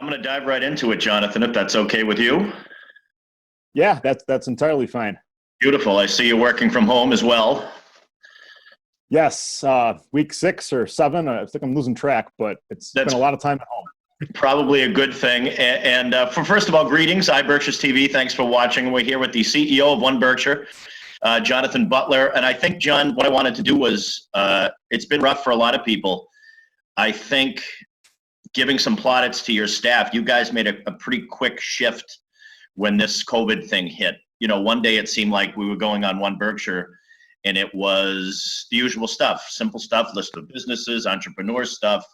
I'm going to dive right into it, Jonathan, if that's okay with you. Yeah, that's entirely fine. Beautiful. I see you working from home as well. Yes, week 6 or 7. I think I'm losing track, but it's been That's a lot of time at home. probably a good thing. And first of all, greetings, iBerkshires TV. Thanks for watching. We're here with the CEO of One Berkshire, Jonathan Butler. And I think, John, what I wanted to do was, it's been rough for a lot of people. I think giving some plaudits to your staff, you guys made a pretty quick shift when this COVID thing hit. You know, one day it seemed like we were going on One Berkshire and it was the usual stuff, simple stuff, list of businesses, entrepreneur stuff,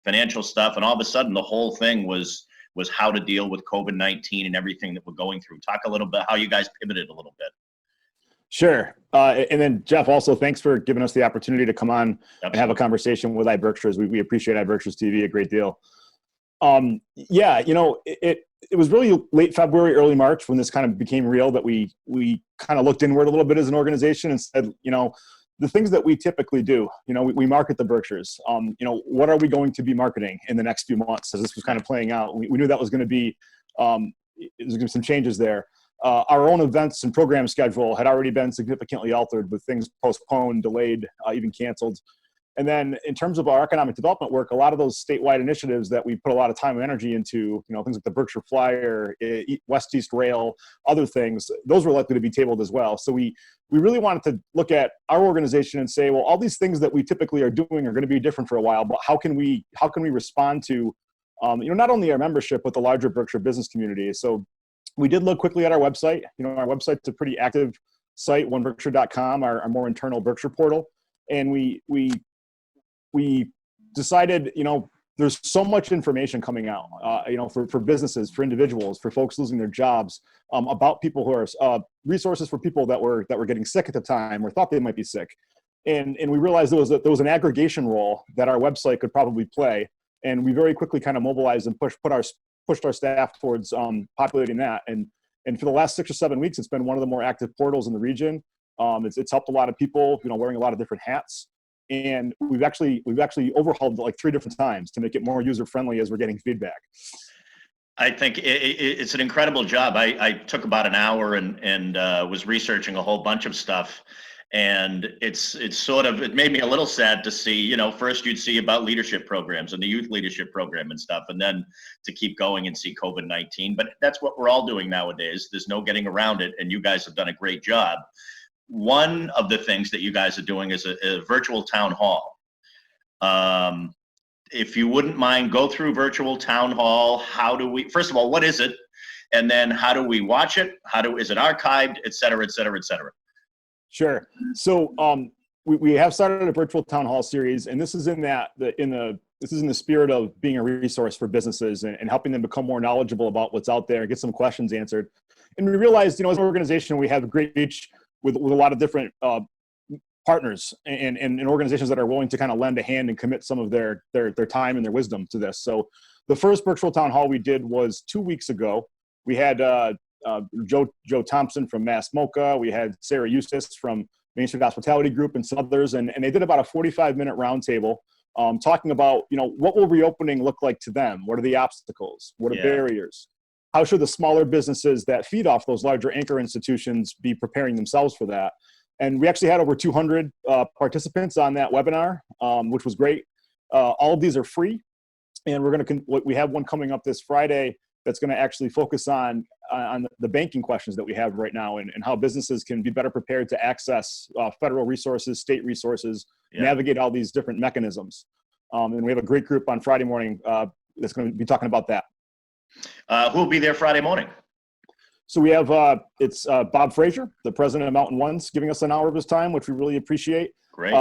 financial stuff, and all of a sudden the whole thing was how to deal with COVID-19 and everything that we're going through. Talk a little bit how you guys pivoted a little bit. Sure. And then Jeff, also thanks for giving us the opportunity to come on and have a conversation with iBerkshires. We appreciate iBerkshires TV a great deal. Yeah, you know, it was really late February, early March when this kind of became real that we kind of looked inward a little bit as an organization and said, you know, the things that we typically do, you know, we market the Berkshires. You know, what are we going to be marketing in the next few months as this was kind of playing out? We knew that was going to be, there's going to be some changes there. Our own events and program schedule had already been significantly altered with things postponed, delayed, even canceled. And then in terms of our economic development work, a lot of those statewide initiatives that we put a lot of time and energy into, you know, things like the Berkshire Flyer, West East Rail, other things, those were likely to be tabled as well. So we really wanted to look at our organization and say, well, all these things that we typically are doing are going to be different for a while, but how can we respond to, you know, not only our membership, but the larger Berkshire business community. So we did look quickly at our website. You know, our website's a pretty active site, oneberkshire.com, our more internal Berkshire portal. And we decided, you know, there's so much information coming out, you know, for businesses, for individuals, for folks losing their jobs, about people who are resources for people that were getting sick at the time or thought they might be sick. And we realized there was an aggregation role that our website could probably play. And we very quickly kind of mobilized and pushed our staff towards populating that. And for the last 6 or 7 weeks, it's been one of the more active portals in the region. It's helped a lot of people, you know, wearing a lot of different hats. And we've actually overhauled it like 3 different times to make it more user friendly as we're getting feedback. I think it's an incredible job. I took about an hour and was researching a whole bunch of stuff. And it made me a little sad to see, you know, first you'd see about leadership programs and the youth leadership program and stuff, and then to keep going and see COVID-19. But that's what we're all doing nowadays. There's no getting around it. And you guys have done a great job. One of the things that you guys are doing is a virtual town hall. If you wouldn't mind, go through virtual town hall. First of all, what is it? And then how do we watch it? Is it archived, et cetera, et cetera, et cetera? Sure. So we have started a virtual town hall series, and this is in the spirit of being a resource for businesses and helping them become more knowledgeable about what's out there and get some questions answered. And we realized, you know, as an organization, we have a great reach with a lot of different partners and organizations that are willing to kind of lend a hand and commit some of their time and their wisdom to this. So the first virtual town hall we did was 2 weeks ago. We had Joe Thompson from Mass Mocha. We had Sarah Eustace from Main Street Hospitality Group and some others. And they did about a 45-minute roundtable talking about, you know, what will reopening look like to them? What are the obstacles? What are barriers? How should the smaller businesses that feed off those larger anchor institutions be preparing themselves for that? And we actually had over 200 participants on that webinar, which was great. All of these are free. And we have one coming up this Friday that's going to actually focus on the banking questions that we have right now and how businesses can be better prepared to access federal resources, state resources, navigate all these different mechanisms. And we have a great group on Friday morning that's going to be talking about that. Who will be there Friday morning? So we have, it's Bob Frazier, the president of Mountain Ones, giving us an hour of his time, which we really appreciate. Great.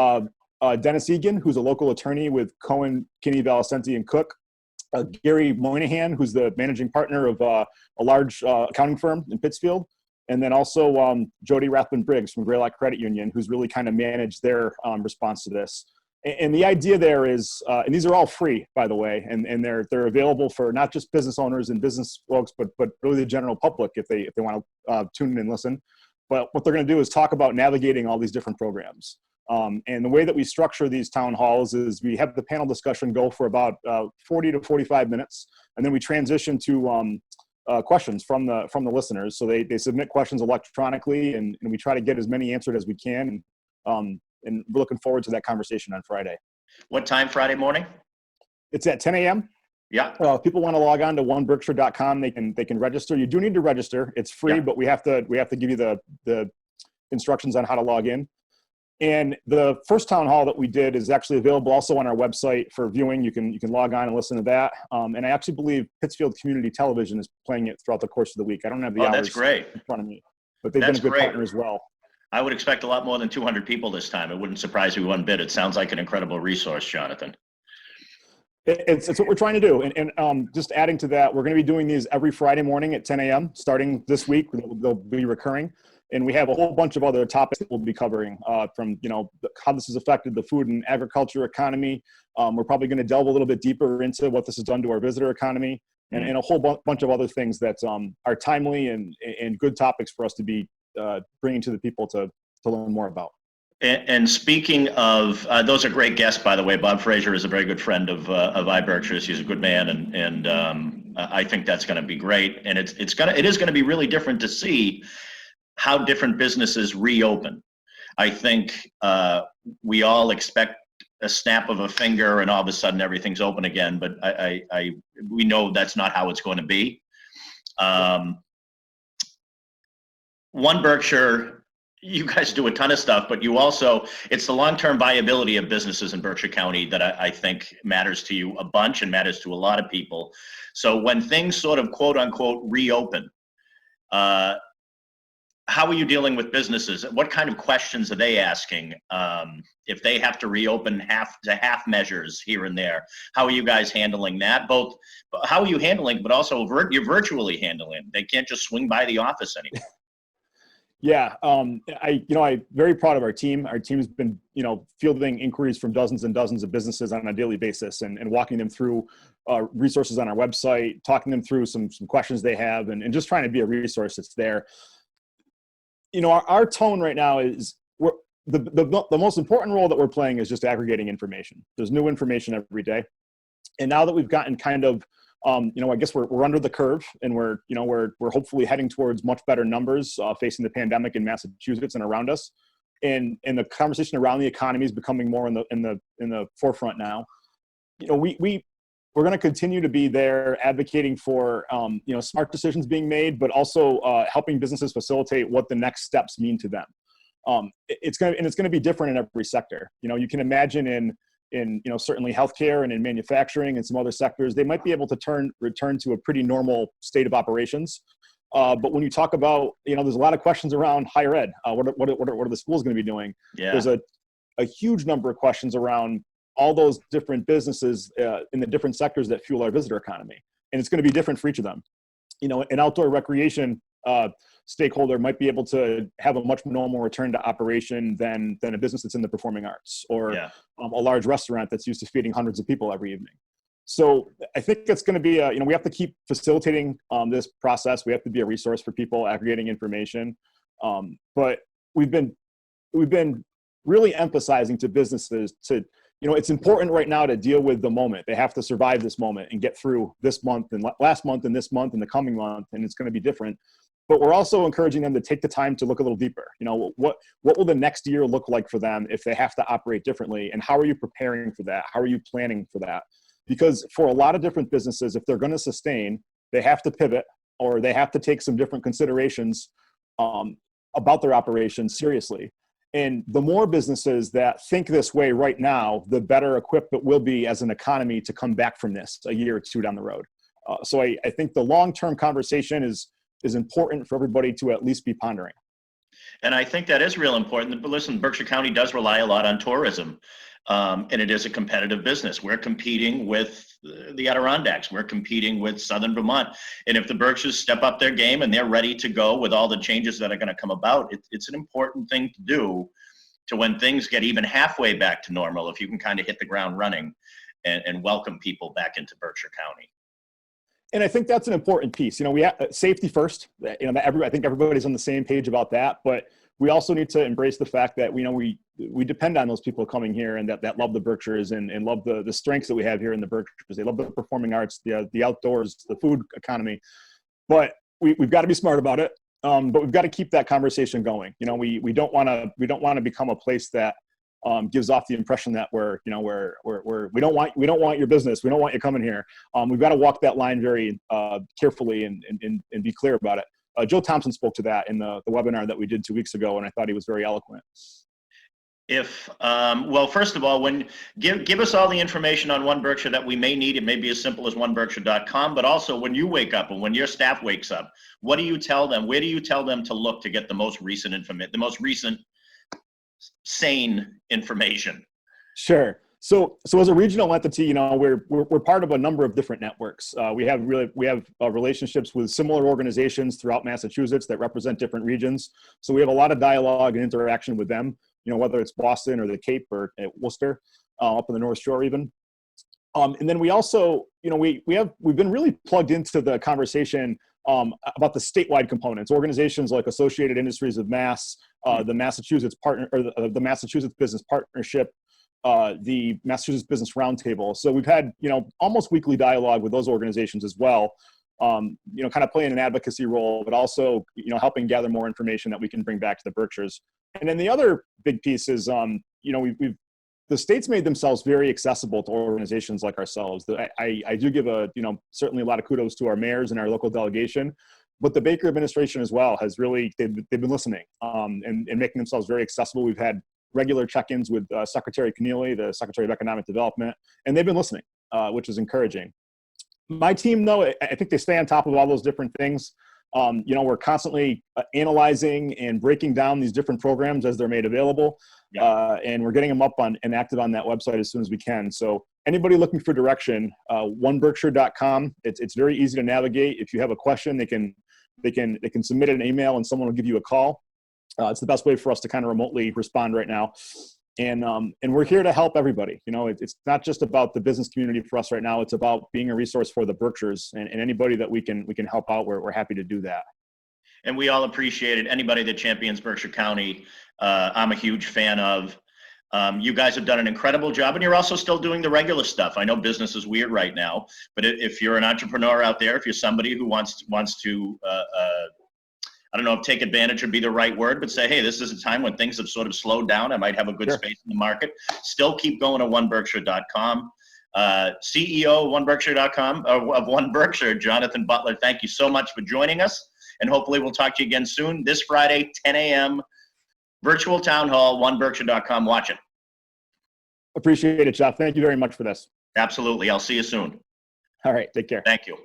Dennis Egan, who's a local attorney with Cohen, Kinney, Valicenti, and Cook. Gary Moynihan, who's the managing partner of a large accounting firm in Pittsfield. And then also Jody Rathbun-Briggs from Greylock Credit Union, who's really kind of managed their response to this. And the idea there is, and these are all free, by the way, and they're available for not just business owners and business folks, but really the general public if they want to tune in and listen. But what they're going to do is talk about navigating all these different programs. And the way that we structure these town halls is we have the panel discussion go for about 40 to 45 minutes, and then we transition to questions from the listeners. So they submit questions electronically, and we try to get as many answered as we can. And we're looking forward to that conversation on Friday. What time Friday morning? It's at 10 a.m. Yeah. If people want to log on to oneberkshire.com, they can register. You do need to register. It's free, Yeah. but we have to give you the instructions on how to log in. And the first town hall that we did is actually available also on our website for viewing. You can log on and listen to that. And I actually believe Pittsfield Community Television is playing it throughout the course of the week. I don't have the hours that's great. in front of me, but they've That's been a good great. partner as well. I would expect a lot more than 200 people this time. It wouldn't surprise me one bit. It sounds like an incredible resource, Jonathan. It's what we're trying to do. And just adding to that, we're going to be doing these every Friday morning at 10 a.m. starting this week. They'll be recurring. And we have a whole bunch of other topics that we'll be covering from, how this has affected the food and agriculture economy. We're probably going to delve a little bit deeper into what this has done to our visitor economy and a whole bunch of other things that are timely and good topics for us to be bringing to the people to learn more about. And speaking of, those are great guests, by the way. Bob Fraser is a very good friend of iBerkshire's. He's a good man, and I think that's going to be great. And it is going to be really different to see how different businesses reopen. I think we all expect a snap of a finger and all of a sudden everything's open again, but we know that's not how it's going to be. One Berkshire, you guys do a ton of stuff, but you also, it's the long-term viability of businesses in Berkshire County that I think matters to you a bunch and matters to a lot of people. So when things sort of quote unquote reopen, how are you dealing with businesses? What kind of questions are they asking? If they have to reopen half measures here and there, how are you guys handling that? Both, how are you handling, but also you're virtually handling. They can't just swing by the office anymore. Yeah, I'm very proud of our team. Our team's been, fielding inquiries from dozens and dozens of businesses on a daily basis and walking them through resources on our website, talking them through some questions they have, and just trying to be a resource that's there. Our tone right now is the most important role that we're playing is just aggregating information. There's new information every day. And now that we've gotten kind of, I guess we're under the curve, and we're hopefully heading towards much better numbers facing the pandemic in Massachusetts and around us. And the conversation around the economy is becoming more in the forefront now. We're going to continue to be there advocating for, smart decisions being made, but also helping businesses facilitate what the next steps mean to them. It's going to be different in every sector. You can imagine in certainly healthcare and in manufacturing and some other sectors, they might be able to return to a pretty normal state of operations. But when you talk about, there's a lot of questions around higher ed. What are the schools going to be doing? Yeah. There's a huge number of questions around all those different businesses in the different sectors that fuel our visitor economy. And it's going to be different for each of them. An outdoor recreation stakeholder might be able to have a much normal return to operation than a business that's in the performing arts or a large restaurant that's used to feeding hundreds of people every evening. So I think it's going to be, we have to keep facilitating this process. We have to be a resource for people aggregating information. But we've been really emphasizing to businesses to, it's important right now to deal with the moment. They have to survive this moment and get through this month and last month and this month and the coming month, and it's going to be different. But we're also encouraging them to take the time to look a little deeper. What will the next year look like for them if they have to operate differently? And how are you preparing for that? How are you planning for that? Because for a lot of different businesses, if they're going to sustain, they have to pivot or they have to take some different considerations about their operations seriously. And the more businesses that think this way right now, the better equipped it will be as an economy to come back from this a year or two down the road. So I think the long-term conversation is important for everybody to at least be pondering. And I think that is real important. But listen, Berkshire County does rely a lot on tourism, and it is a competitive business. We're competing with the Adirondacks. We're competing with Southern Vermont. And if the Berkshires step up their game and they're ready to go with all the changes that are going to come about, it's an important thing to do to when things get even halfway back to normal, if you can kind of hit the ground running and welcome people back into Berkshire County. And I think that's an important piece. We have safety first. I think everybody's on the same page about that. But we also need to embrace the fact that we depend on those people coming here and that love the Berkshires and love the strengths that we have here in the Berkshires. They love the performing arts, the outdoors, the food economy. But we've got to be smart about it. But we've got to keep that conversation going. We don't want to become a place that gives off the impression that we don't want your business. We don't want you coming here. We've got to walk that line very carefully and be clear about it. Joe Thompson spoke to that in the webinar that we did 2 weeks ago, and I thought he was very eloquent. Well, first of all, give us all the information on One Berkshire that we may need. It may be as simple as oneberkshire.com, but also when you wake up and when your staff wakes up, what do you tell them? Where do you tell them to look to get the most recent information, the most recent sane information? Sure. So as a regional entity, we're part of a number of different networks. We have relationships with similar organizations throughout Massachusetts that represent different regions. So we have a lot of dialogue and interaction with them. Whether it's Boston or the Cape or at Worcester, up in the North Shore even. And then we also, we've been really plugged into the conversation about the statewide components. Organizations like Associated Industries of Mass, the Massachusetts partner, or the Massachusetts Business Partnership, the Massachusetts Business Roundtable. So we've had, almost weekly dialogue with those organizations as well. Kind of playing an advocacy role, but also, helping gather more information that we can bring back to the Berkshires. And then the other big piece is, the state's made themselves very accessible to organizations like ourselves. I do give certainly a lot of kudos to our mayors and our local delegation, but the Baker administration as well has really, they've been listening and making themselves very accessible. We've had regular check-ins with Secretary Keneally, the Secretary of Economic Development, and they've been listening, which is encouraging. My team, though, I think they stay on top of all those different things. We're constantly analyzing and breaking down these different programs as they're made available. Yeah. And we're getting them up on and active on that website as soon as we can. So anybody looking for direction, oneberkshire.com. It's very easy to navigate. If you have a question, they can submit an email and someone will give you a call. It's the best way for us to kind of remotely respond right now. And we're here to help everybody. It's not just about the business community for us right now. It's about being a resource for the Berkshires and anybody that we can help out. We're happy to do that. And we all appreciate it. Anybody that champions Berkshire County, I'm a huge fan of. You guys have done an incredible job, and you're also still doing the regular stuff. I know business is weird right now, but if you're an entrepreneur out there, if you're somebody who wants to I don't know if take advantage would be the right word, but say, hey, this is a time when things have sort of slowed down. I might have a good space in the market. Still keep going to oneberkshire.com. CEO of oneberkshire.com, of One Berkshire, Jonathan Butler, thank you so much for joining us. And hopefully we'll talk to you again soon. This Friday, 10 a.m., virtual town hall, oneberkshire.com. Watch it. Appreciate it, Jeff. Thank you very much for this. Absolutely. I'll see you soon. All right. Take care. Thank you.